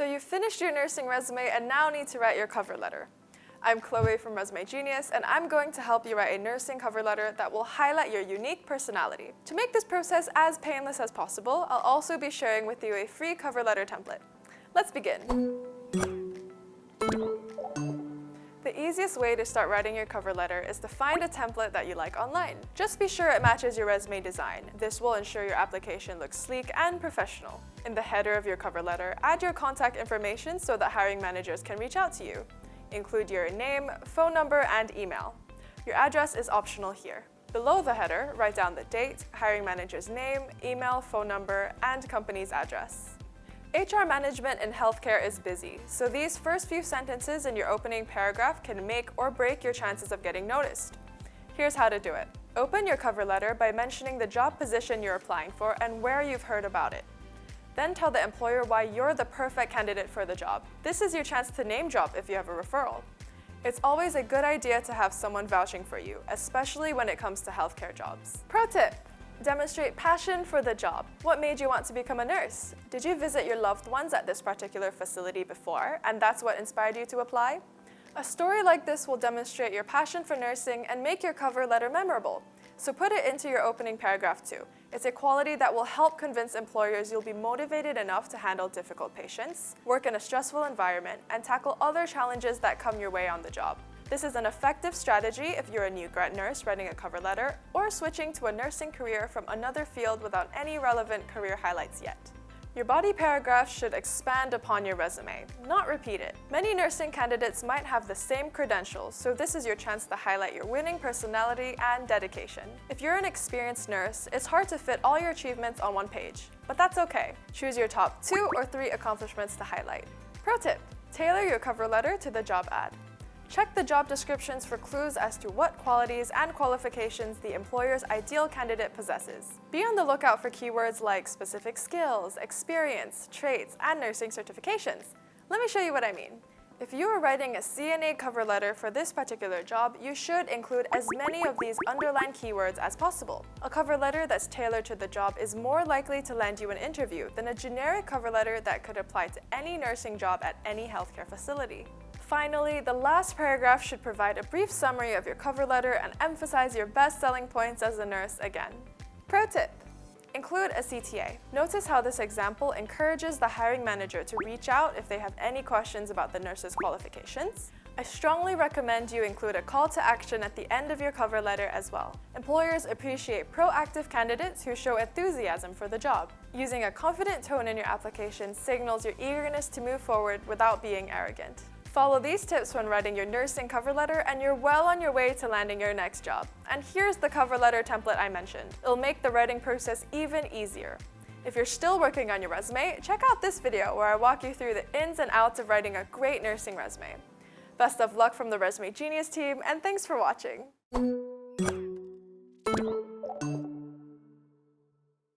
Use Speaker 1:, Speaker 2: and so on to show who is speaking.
Speaker 1: So you've finished your nursing resume and now need to write your cover letter. I'm Chloe from Resume Genius, and I'm going to help you write a nursing cover letter that will highlight your unique personality. To make this process as painless as possible, I'll also be sharing with you a free cover letter template. Let's begin. The easiest way to start writing your cover letter is to find a template that you like online. Just be sure it matches your resume design. This will ensure your application looks sleek and professional. In the header of your cover letter, add your contact information so that hiring managers can reach out to you. Include your name, phone number, and email. Your address is optional here. Below the header, write down the date, hiring manager's name, email, phone number, and company's address. HR management in healthcare is busy, so these first few sentences in your opening paragraph can make or break your chances of getting noticed. Here's how to do it. Open your cover letter by mentioning the job position you're applying for and where you've heard about it. Then tell the employer why you're the perfect candidate for the job. This is your chance to name drop if you have a referral. It's always a good idea to have someone vouching for you, especially when it comes to healthcare jobs. Pro tip: demonstrate passion for the job. What made you want to become a nurse? Did you visit your loved ones at this particular facility before, and that's what inspired you to apply? A story like this will demonstrate your passion for nursing and make your cover letter memorable. So put it into your opening paragraph too. It's a quality that will help convince employers you'll be motivated enough to handle difficult patients, work in a stressful environment, and tackle other challenges that come your way on the job. This is an effective strategy if you're a new grad nurse writing a cover letter or switching to a nursing career from another field without any relevant career highlights yet. Your body paragraph should expand upon your resume, not repeat it. Many nursing candidates might have the same credentials, so this is your chance to highlight your winning personality and dedication. If you're an experienced nurse, it's hard to fit all your achievements on one page, but that's okay. Choose your top 2 or 3 accomplishments to highlight. Pro tip: tailor your cover letter to the job ad. Check the job descriptions for clues as to what qualities and qualifications the employer's ideal candidate possesses. Be on the lookout for keywords like specific skills, experience, traits, and nursing certifications. Let me show you what I mean. If you are writing a CNA cover letter for this particular job, you should include as many of these underlined keywords as possible. A cover letter that's tailored to the job is more likely to land you an interview than a generic cover letter that could apply to any nursing job at any healthcare facility. Finally, the last paragraph should provide a brief summary of your cover letter and emphasize your best selling points as a nurse again. Pro tip: include a CTA. Notice how this example encourages the hiring manager to reach out if they have any questions about the nurse's qualifications. I strongly recommend you include a call to action at the end of your cover letter as well. Employers appreciate proactive candidates who show enthusiasm for the job. Using a confident tone in your application signals your eagerness to move forward without being arrogant. Follow these tips when writing your nursing cover letter and you're well on your way to landing your next job. And here's the cover letter template I mentioned. It'll make the writing process even easier. If you're still working on your resume, check out this video where I walk you through the ins and outs of writing a great nursing resume. Best of luck from the Resume Genius team, and thanks for watching.